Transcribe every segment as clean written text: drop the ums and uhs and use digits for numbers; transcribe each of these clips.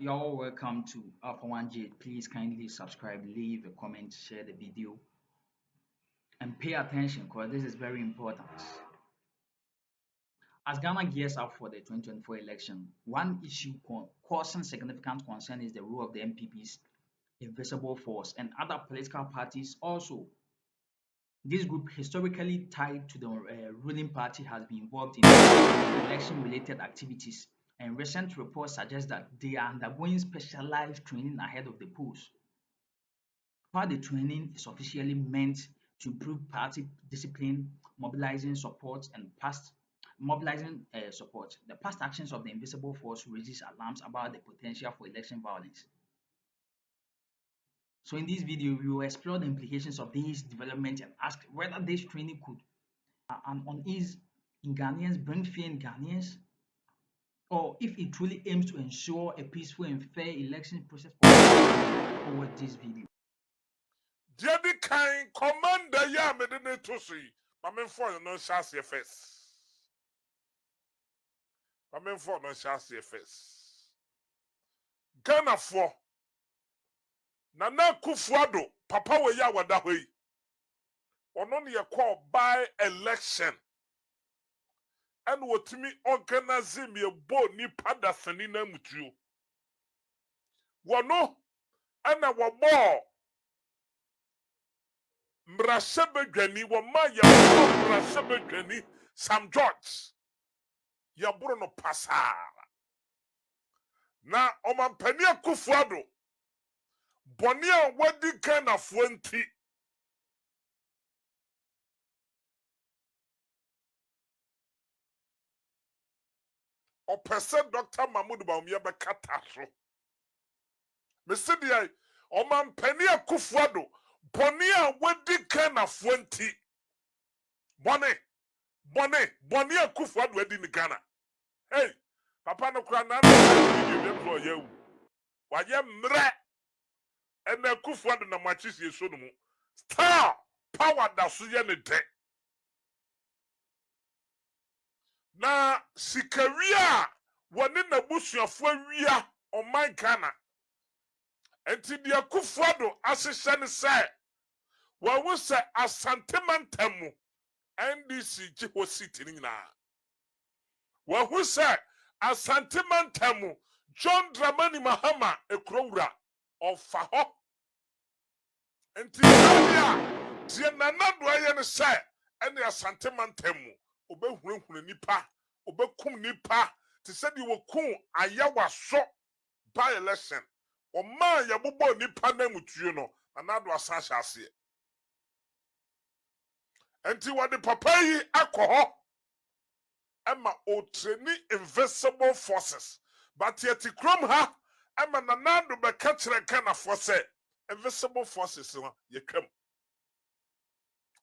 You're all welcome to Alpha OneTV. Please kindly subscribe, leave a comment, share the video, and pay attention because this is very important. As Ghana gears up for the 2024 election, one issue causing significant concern is the role of the NPP's invisible force and other political parties also. This group, historically tied to the ruling party, has been involved in election-related activities, and recent reports suggest that they are undergoing specialized training ahead of the polls. While the training is officially meant to improve party discipline, the past actions of the invisible force raises alarms about the potential for election violence. So in this video, we will explore the implications of these developments and ask whether this training could an unease in Ghanaians bring fear in Ghanaians, or if it truly aims to ensure a peaceful and fair election process. Forward this video. Jadi kind commander ya medene tosi. Mamenfo no chance first. Mamenfo no chance first. Ghana for Nana Kufuado papa we ya wada hoi. Ono ne call by election. And what me organize me a bo ni pada sanina mutuo. Wano ana wabo Mrasebedwani wama ya Mrasebedwani Sam George ya no pasara na omampani Kufuado boni a wadi Ghana nti opese Dr. Mahmoud Bawumia be kata so mesedi omampani Kufuado boni a wadi Ghana nti boni Kufuado wadi ni Ghana. Hey, papa no kra na video dem so yewu waye mre ena Kufuado na machisi eso no mu star power da so ye ne de na sikawia woni na busuafo awia oman Ghana enti de Kufuado asehye ne se wa wo se asantemantamu NDC jiho city ni na wa wo se asantemantamu John Dramani Mahama ekrowura ofa ho enti ya tie nanado aye ne se ene asantemantamu obehunhunu nipa obekum nipa te se di wokun ayawaso by election o ma ya bobo nipa na mutuo no nanado asan hyase enti wade papa yi akoho ema o training invisible forces but yet krom ha ema nanado be ka kire Ghana force invisible forces no ye twam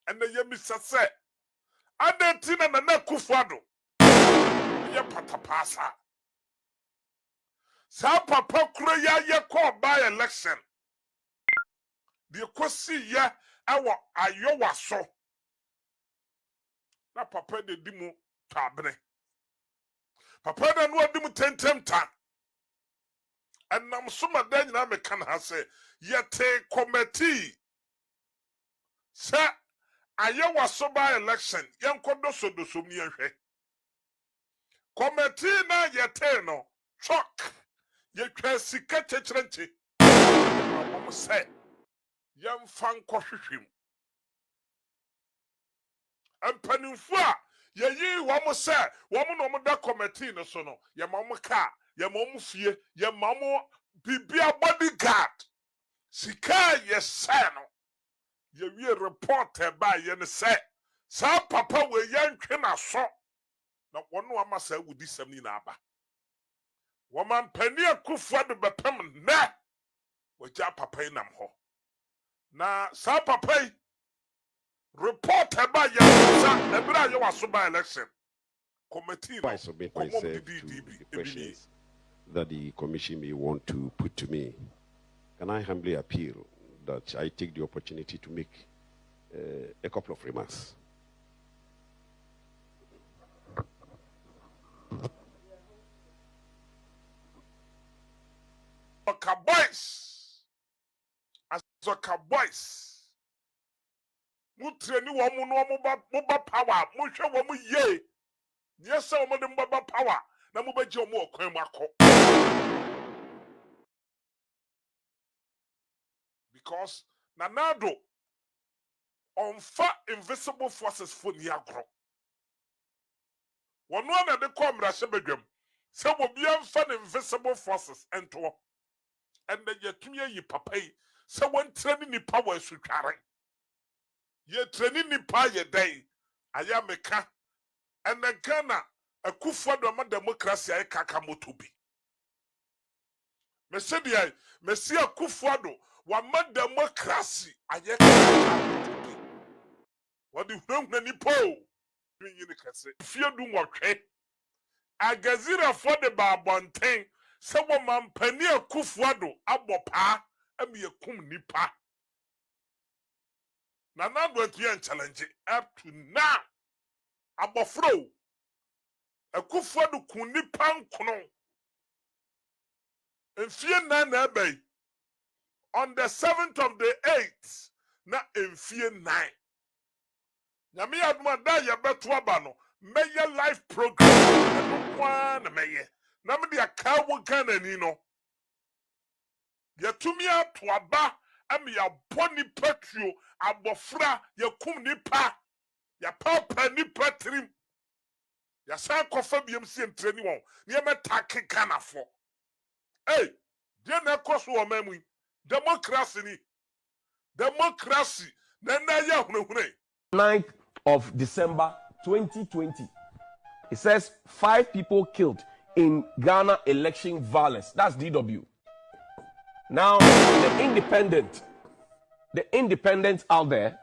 ene ye misase adentina na Kufuado ye patapasa sa papa kuro ya ye call by election de kosi ye ewo ayowa so na papa de dimu tabene papa da no dimu tentem ta enam soma da nyina me kan ha se yete committee sa ayowa so by election yenkodo so do so ni ahwe committee na yete no chok ye twa sika chechrenche am se yem fan kohwehwem empanimfu a yeyi wo mo se wo mo no mo da committee no so no ye ma mo ka ye ma mo fie ye ma mo bibia bodyguard sika ye se no ye wie reporter ba ye ne se sa papa we yantwe na so na wono amasa wudi sam ni na aba wo man pani Kufuado bepem ne wagya papa inam ho na sa papa report about your ebra you was by election committee. I submit myself to the questions that the commission may want to put to me. Can I humbly appeal that I take the opportunity to make a couple of remarks? Azoka boys. Azoka boys. Mutreni wa mu no mo power. Mo hwe wa mu ye. Yes, sir, mo de mbaba power. Na mo beje mo okwan mu akọ. Because Nanado on fa invisible forces for ni agro. One na de come rashe bedwam. Se wo bia mfa invisible forces ento. And then yetumi yi papa yi. Se won training ni power sutware. Ye training ni pa ye dai. Aya meka. And then Ghana akufo do ma democracy ay kaka motobi. Me se dia, me se akufo do wa ma democracy aye kaka motobi. What the hunu ni po. Yin kase. Fie du nwotwe. Agazira for the babonten. Se wo mampani akufo do abopa am ye kum nipa. Na na do atuan challenge up to now. Abofro akufo do kun nipa nkono. Enfie na ebay. On the 7th of the 8th na enfie 9. Nyame aduma da ye beto aba no meye live program no kwa na meye. Na me dia ka wo Ghana ni no. Ye tumi ato aba am ya boni patrio abofra ye kum nipa. Ya papa nipa trim. Ya sa kofa biem si entreni won. Ni e metake Ghana fo. Hey, dia na koso o mamu. Democracy ni. Democracy. Na na ya hunehune. 9th of December 2020. It says 5 people killed in Ghana election violence. That's DW. Now, the independent out there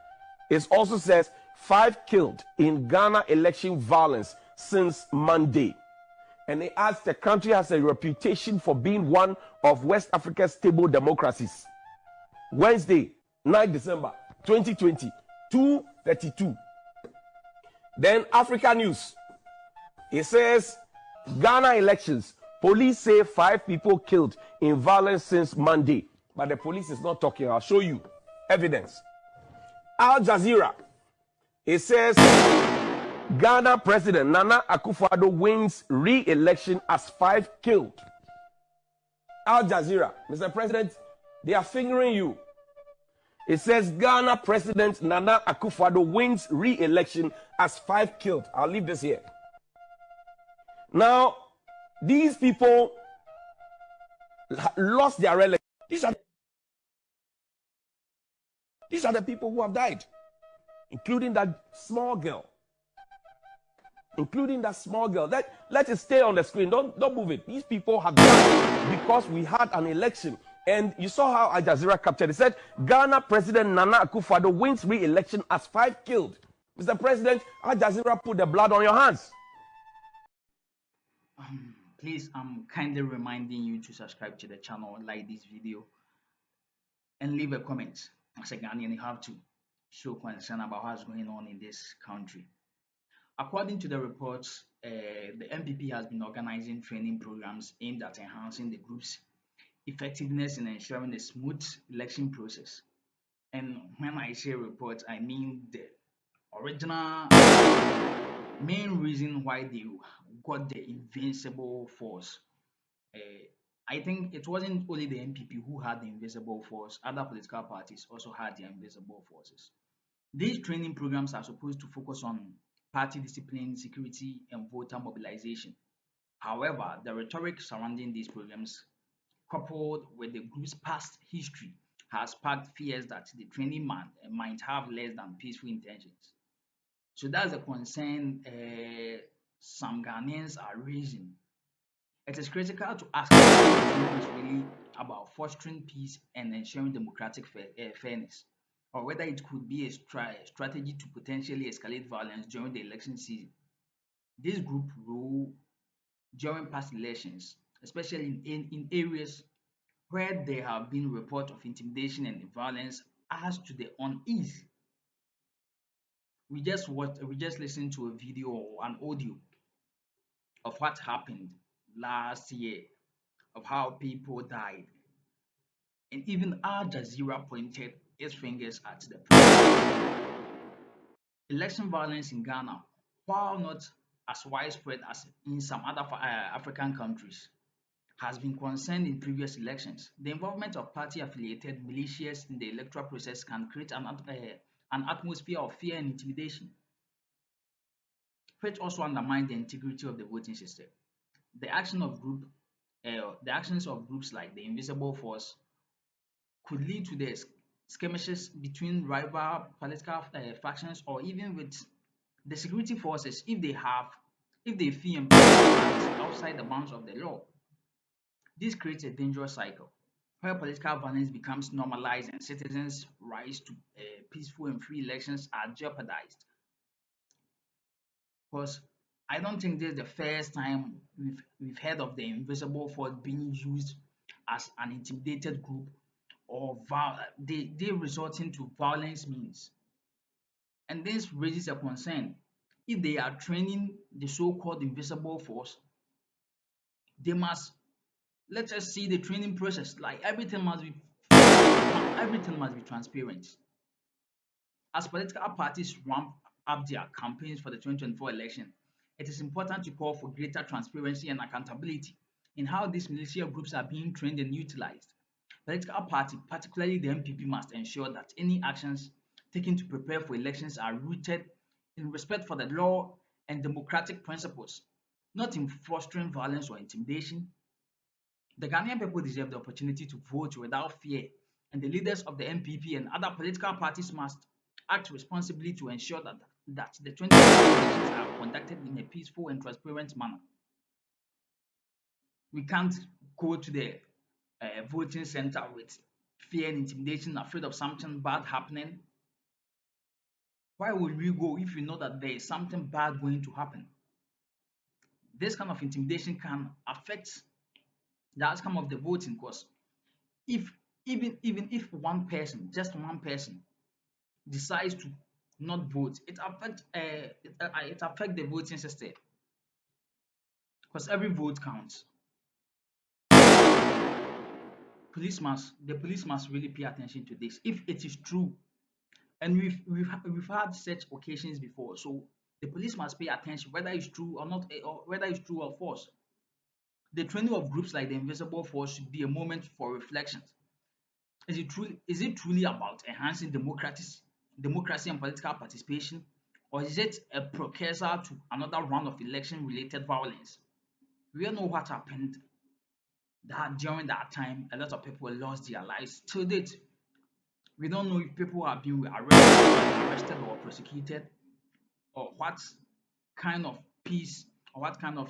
is also says 5 killed in Ghana election violence since Monday. And it adds the country has a reputation for being one of West Africa's stable democracies. Wednesday, 9 December 2020, 2:32. Then Africa News. It says Ghana elections. Police say 5 people killed in violence since Monday. But the police is not talking. I'll show you evidence. Al Jazeera. It says Ghana President Nana Akufo-Addo wins re-election as 5 killed. Al Jazeera. Mr. President, they are fingering you. It says Ghana President Nana Akufo-Addo wins re-election as 5 killed. I'll leave this here. Now, these people lost their election. These are the people who have died, including that small girl. Let it stay on the screen. Don't move it. These people have died because we had an election. And you saw how Al Jazeera captured. It said Ghana President Nana Akufo-Addo wins re-election as 5 killed. Mr. President, Al Jazeera put the blood on your hands. Please, I'm kindly reminding you to subscribe to the channel, like this video, and leave a comment. As a Ghanaian, you have to show concern about what's going on in this country. According to the reports, the NPP has been organizing training programs aimed at enhancing the group's effectiveness in ensuring a smooth election process. And when I say reports, I mean the original main reason why they got the invincible force. I think it wasn't only the NPP who had the invisible force, other political parties also had their invisible forces. These training programs are supposed to focus on party discipline, security, and voter mobilization. However, the rhetoric surrounding these programs, coupled with the group's past history, has sparked fears that the training might have less than peaceful intentions. So that's a concern some Ghanaians are raising. It is critical to ask whether the training is really about fostering peace and ensuring democratic fairness, or whether it could be a strategy to potentially escalate violence during the election season. This group role during past elections, especially in areas where there have been reports of intimidation and violence, adds to the unease. We just listened to a video or an audio of what happened last year, of how people died. And even Al Jazeera pointed its fingers at the president. Election violence in Ghana, while not as widespread as in some other African countries, has been concerned in previous elections. The involvement of party-affiliated militias in the electoral process can create an atmosphere of fear and intimidation, which also undermines the integrity of the voting system. The the actions of groups like the Invisible Force could lead to the skirmishes between rival political factions or even with the security forces if they feel empowered to act outside the bounds of the law. This creates a dangerous cycle where political violence becomes normalized and citizens' rights to peaceful and free elections are jeopardized. Because I don't think this is the first time we've heard of the invisible force being used as an intimidated group or they resorting to violence means. And this raises a concern. If they are training the so-called invisible force, they must let us see the training process. Like everything must be transparent. As political parties ramp up their campaigns for the 2024 election, it is important to call for greater transparency and accountability in how these militia groups are being trained and utilized. Political parties, particularly the NPP, must ensure that any actions taken to prepare for elections are rooted in respect for the law and democratic principles, not in fostering violence or intimidation. The Ghanaian people deserve the opportunity to vote without fear, and the leaders of the NPP and other political parties must act responsibly to ensure that the 2024 elections are conducted in a peaceful and transparent manner. We can't go to the voting center with fear and intimidation, afraid of something bad happening. Why would we go if we know that there is something bad going to happen? This kind of intimidation can affect the outcome of the voting because if even if one person, just one person, decides to not vote, it affects the voting system because every vote counts. The police must really pay attention to this if it is true, and we've had such occasions before. So the police must pay attention whether it's true or not, or whether it's true or false. The training of groups like the Invisible Force should be a moment for reflection. Is it truly about enhancing democracy and political participation, or is it a precursor to another round of election-related violence? We all know what happened that during that time, a lot of people lost their lives. To date, we don't know if people are being arrested or prosecuted, or what kind of peace or what kind of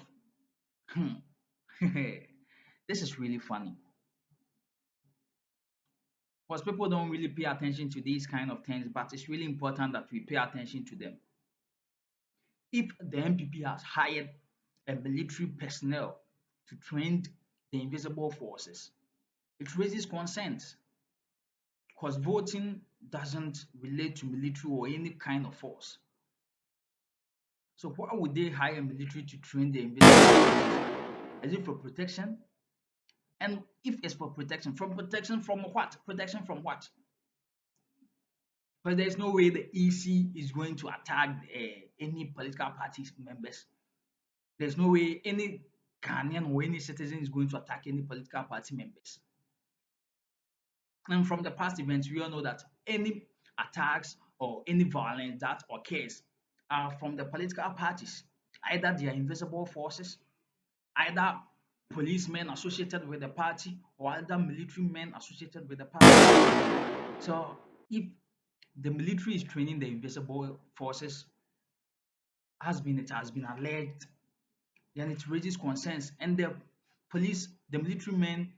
this is really funny because people don't really pay attention to these kind of things, but it's really important that we pay attention to them. If the NPP has hired a military personnel to train the invisible forces, it raises concerns because voting doesn't relate to military or any kind of force. So why would they hire military to train the invisible forces? Is it for protection? And if it's for protection from what? Protection from what? But there's no way the EC is going to attack any political party members. There's no way any Ghanaian or any citizen is going to attack any political party members. And from the past events, we all know that any attacks or any violence that occurs are from the political parties. Either they are invisible forces, either policemen associated with the party, or other military men associated with the party. So if the military is training the invisible forces, it has been alleged, then it raises concerns. And the police, the military men,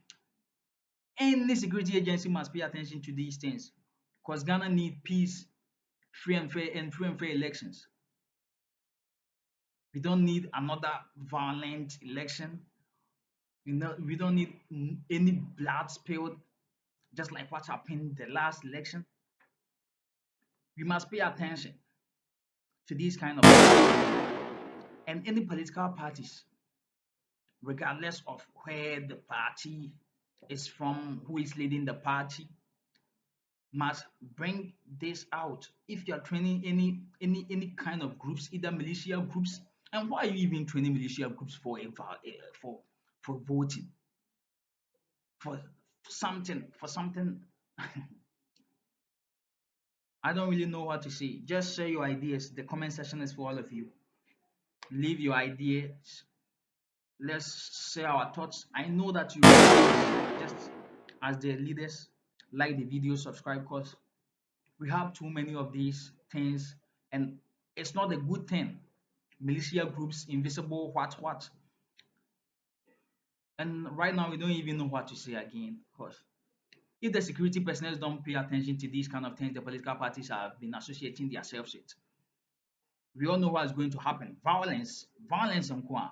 any security agency must pay attention to these things because Ghana needs peace, free and fair elections. We don't need another violent election. We don't need any blood spilled, just like what happened the last election. We must pay attention to these kind of things. And any political parties, regardless of where the party is from who is leading the party, must bring this out. If you are training any kind of groups, either militia groups, and why are you even training militia groups for for voting, for something? I don't really know what to say. Just share your ideas. The comment section is for all of you. Leave your ideas. Let's share our thoughts. I know that you just as the leaders like the video, subscribe, because we have too many of these things and it's not a good thing. Militia groups, invisible, what. And right now we don't even know what to say again, because if the security personnel don't pay attention to these kind of things the political parties have been associating themselves with, we all know what is going to happen. Violence and kwa.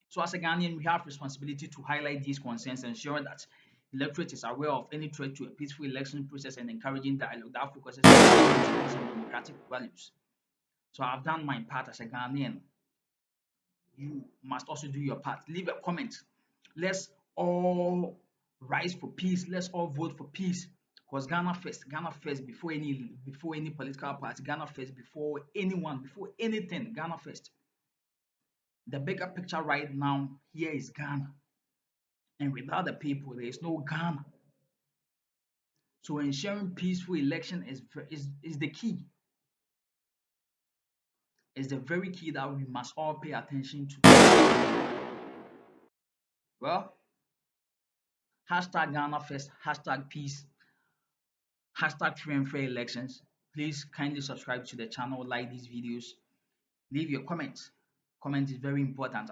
So as a Ghanaian, we have responsibility to highlight these concerns and ensure that electorate is aware of any threat to a peaceful election process and encouraging dialogue that focuses on peace and democratic values. So I've done my part as a Ghanaian. You must also do your part. Leave a comment. Let's all rise for peace. Let's all vote for peace. Because Ghana first before any political party, Ghana first before anyone, before anything, Ghana first. The bigger picture right now here is Ghana. And without the people, there is no Ghana. So ensuring peaceful election is the key. It's the very key that we must all pay attention to. Well, hashtag Ghana first, hashtag peace, hashtag free and fair elections. Please kindly subscribe to the channel, like these videos, leave your comments. Comment is very important,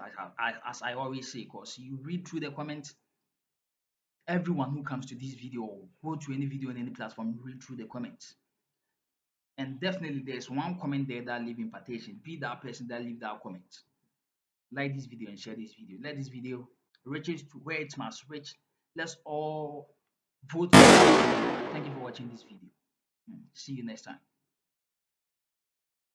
as I always say, because you read through the comments. Everyone who comes to this video or go to any video on any platform, read through the comments. And definitely there's one comment there that leave impartation. Be that person that leave that comment. Like this video and share this video. Let this video reaches to where it must reach. Let's all vote. Thank you for watching this video. See you next time.